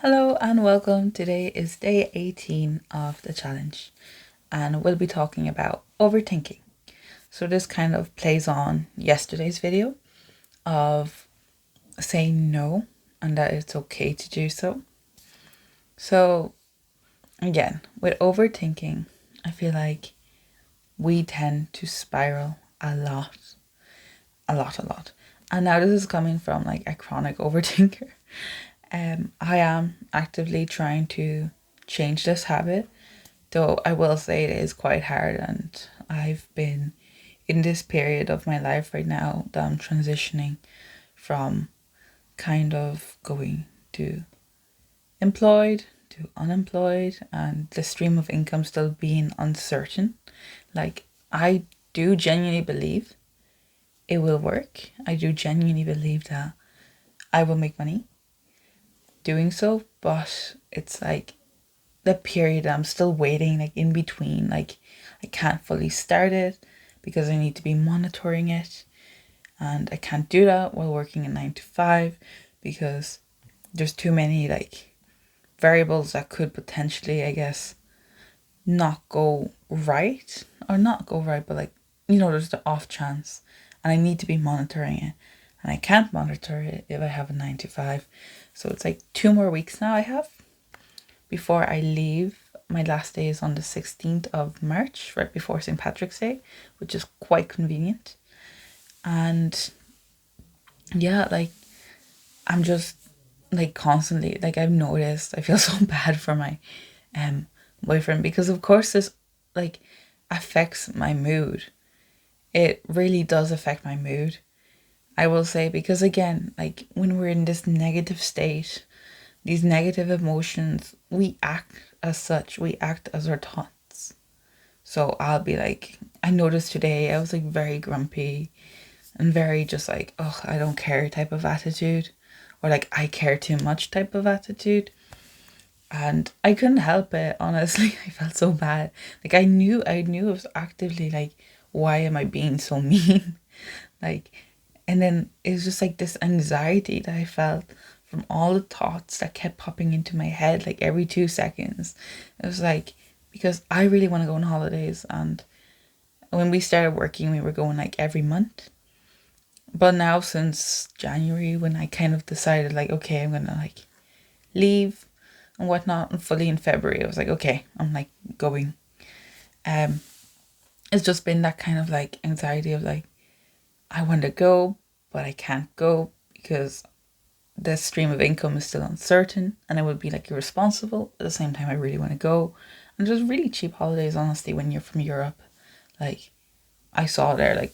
Hello and welcome. Today is day 18 of the challenge, and we'll be talking about overthinking. So, this kind of plays on yesterday's video of saying no and that it's okay to do so. So, again, with overthinking, I feel like we tend to spiral a lot, a lot, a lot. And now this is coming from like a chronic overthinker. I am actively trying to change this habit, though I will say it is quite hard, and I've been in this period of my life right now that I'm transitioning from kind of going to employed to unemployed and the stream of income still being uncertain. Like, I do genuinely believe it will work. I do genuinely believe that I will make money doing so, but it's like the period I'm still waiting, like in between. Like, I can't fully start it because I need to be monitoring it, and I can't do that while working a 9 to 5 because there's too many like variables that could potentially, I guess, not go right, or not go right, but like, there's the off chance, and I need to be monitoring it, and I can't monitor it if I have a 9 to 5. So it's like 2 more weeks now I have before I leave. My last day is on the 16th of March, right before St. Patrick's Day, which is quite convenient. And yeah, like, I'm just like constantly, like, I've noticed I feel so bad for my um boyfriend because of course this like affects my mood. It really does affect my mood, I will say, because again, like, when we're in this negative state, these negative emotions, we act as such, we act as our thoughts. So I'll be like, I noticed today I was like very grumpy and very just like, oh, I don't care type of attitude, or like I care too much type of attitude. And I couldn't help it, honestly. I felt so bad. Like, I knew it was actively like, why am I being so mean? Like, and then it was just like this anxiety that I felt from all the thoughts that kept popping into my head like every 2 seconds. It was like, because I really want to go on holidays, and when we started working we were going like every month. But now since January, when I kind of decided like, okay, I'm gonna like leave and whatnot, and fully in February I was like, okay, I'm like going. Um it's just been that kind of like anxiety of like, I want to go but I can't go because the stream of income is still uncertain, and I would be like irresponsible. At the same time, I really want to go. And there's really cheap holidays, honestly, when you're from Europe. Like, I saw there like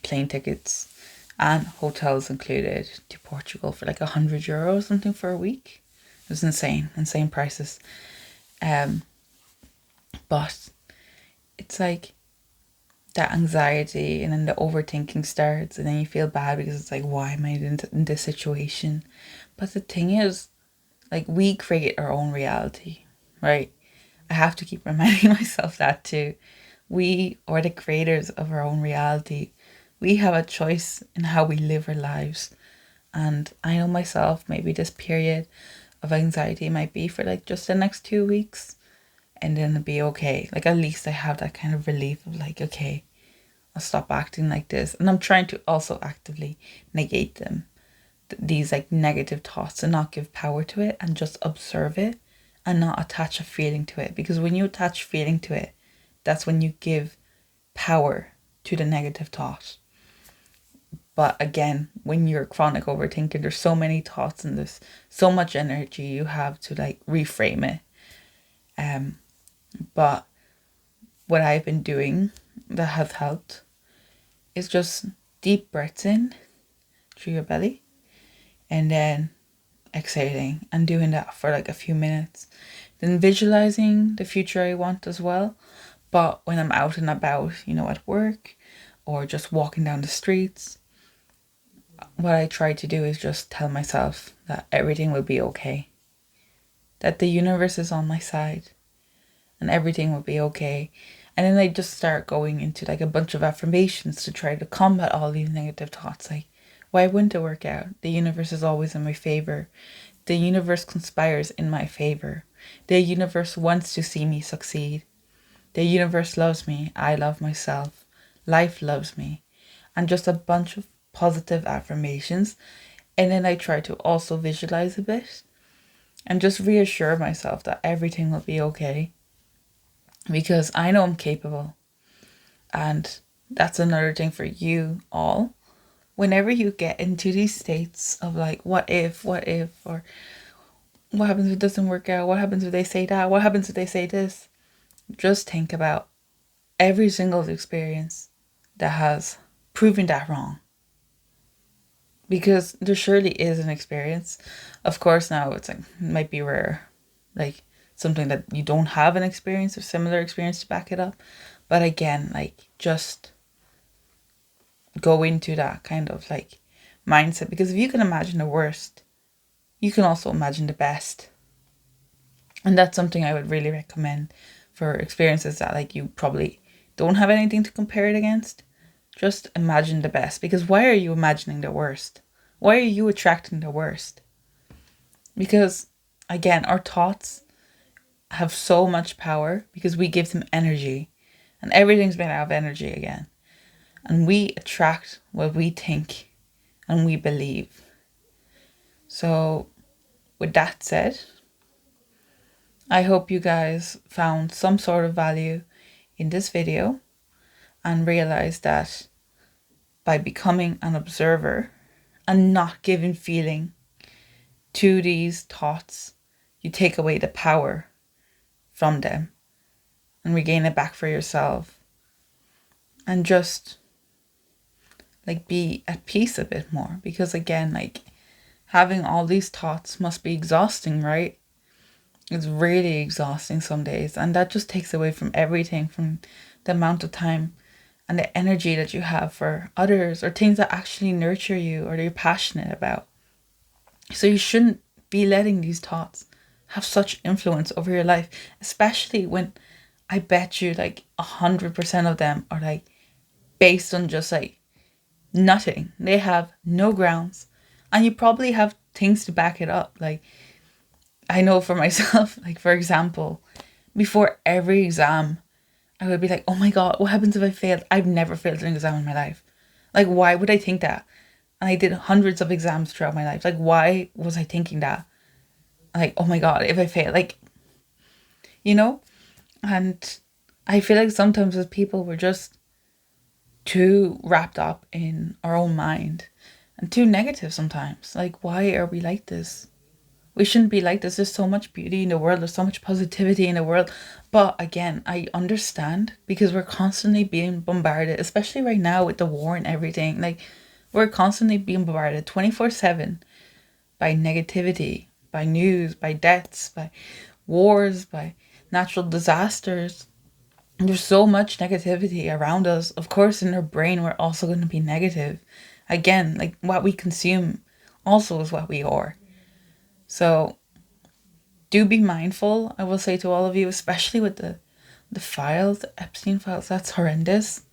plane tickets and hotels included to Portugal for like €100 something for a week. It was insane, insane prices. Um, but it's like that anxiety, and then the overthinking starts, and then you feel bad because it's like, why am I in this situation? But the thing is, like, we create our own reality, right? I have to keep reminding myself that too. We are the creators of our own reality. We have a choice in how we live our lives. And I know myself, maybe this period of anxiety might be for like just the next 2 weeks, and then it'll be okay. Like, at least I have that kind of relief of like, okay, I'll stop acting like this. And I'm trying to also actively negate them, these like negative thoughts, and not give power to it, and just observe it and not attach a feeling to it. Because when you attach feeling to it, that's when you give power to the negative thought. But again, when you're a chronic overthinker, there's so many thoughts and there's so much energy, you have to like reframe it. But what I've been doing that has helped is just deep breaths in through your belly, and then exhaling, and doing that for like a few minutes. Then visualizing the future I want as well. But when I'm out and about, at work or just walking down the streets, what I try to do is just tell myself that everything will be okay, that the universe is on my side, and everything will be okay. And then I just start going into like a bunch of affirmations to try to combat all these negative thoughts. Like, why wouldn't it work out? The universe is always in my favor. The universe conspires in my favor. The universe wants to see me succeed. The universe loves me. I love myself. Life loves me. And just a bunch of positive affirmations. And then I try to also visualize a bit and just reassure myself that everything will be okay. Because I know I'm capable. And that's another thing for you all. Whenever you get into these states of like, what if, or what happens if it doesn't work out? What happens if they say that? What happens if they say this? Just think about every single experience that has proven that wrong. Because there surely is an experience. Of course, now it's like, it might be rare. Like something that you don't have an experience or similar experience to back it up. But again, like just go into that kind of like mindset. Because if you can imagine the worst, you can also imagine the best. And that's something I would really recommend for experiences that like you probably don't have anything to compare it against. Just imagine the best. Because why are you imagining the worst? Why are you attracting the worst? Because again, our thoughts have so much power because we give them energy. And everything's made out of energy again. And we attract what we think and we believe. So with that said, I hope you guys found some sort of value in this video and realized that by becoming an observer and not giving feeling to these thoughts, you take away the power from them and regain it back for yourself. And just like be at peace a bit more. Because again, like having all these thoughts must be exhausting, right? It's really exhausting some days. And that just takes away from everything, from the amount of time and the energy that you have for others or things that actually nurture you or that you're passionate about. So you shouldn't be letting these thoughts have such influence over your life, especially when I bet you like 100% of them are like based on just like nothing. They have no grounds and you probably have things to back it up. Like I know for myself, like for example, before every exam, I would be like, oh my God, what happens if I failed? I've never failed an exam in my life. Like, why would I think that? And I did hundreds of exams throughout my life. Like, why was I thinking that? Like, oh my God, if I fail, like, you know? And I feel like sometimes as people, we're just too wrapped up in our own mind and too negative sometimes. Like, why are we like this? We shouldn't be like this. There's so much beauty in the world. There's so much positivity in the world. But again, I understand because we're constantly being bombarded, especially right now with the war and everything. Like we're constantly being bombarded 24/7 by negativity, by news, by deaths, by wars, by natural disasters. And there's so much negativity around us. Of course, in our brain, we're also going to be negative. Again, like what we consume also is what we are. So do be mindful, I will say to all of you, especially with the files, the Epstein files, that's horrendous.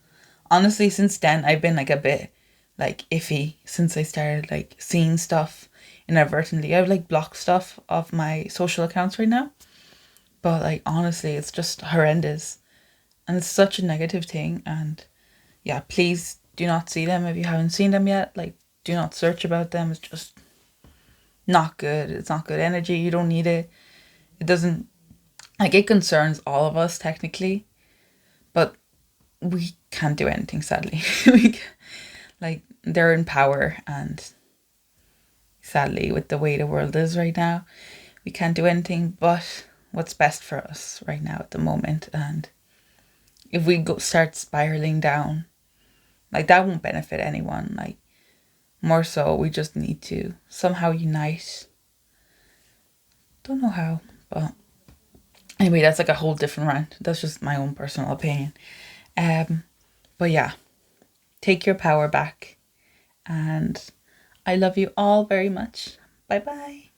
Honestly, since then, I've been like a bit like iffy since I started like seeing stuff inadvertently. I've like blocked stuff off my social accounts right now. But like honestly, it's just horrendous. And it's such a negative thing. And yeah, please do not see them if you haven't seen them yet. Like do not search about them. It's just not good. It's not good energy. You don't need it. It doesn't, like, it concerns all of us technically, but we can't do anything, sadly. Like, they're in power, and sadly, with the way the world is right now, we can't do anything but what's best for us right now at the moment. And if we start spiraling down, like, that won't benefit anyone. Like, more so, we just need to somehow unite. Don't know how, but anyway, that's like a whole different rant. That's just my own personal opinion. But yeah, take your power back. And I love you all very much. Bye bye.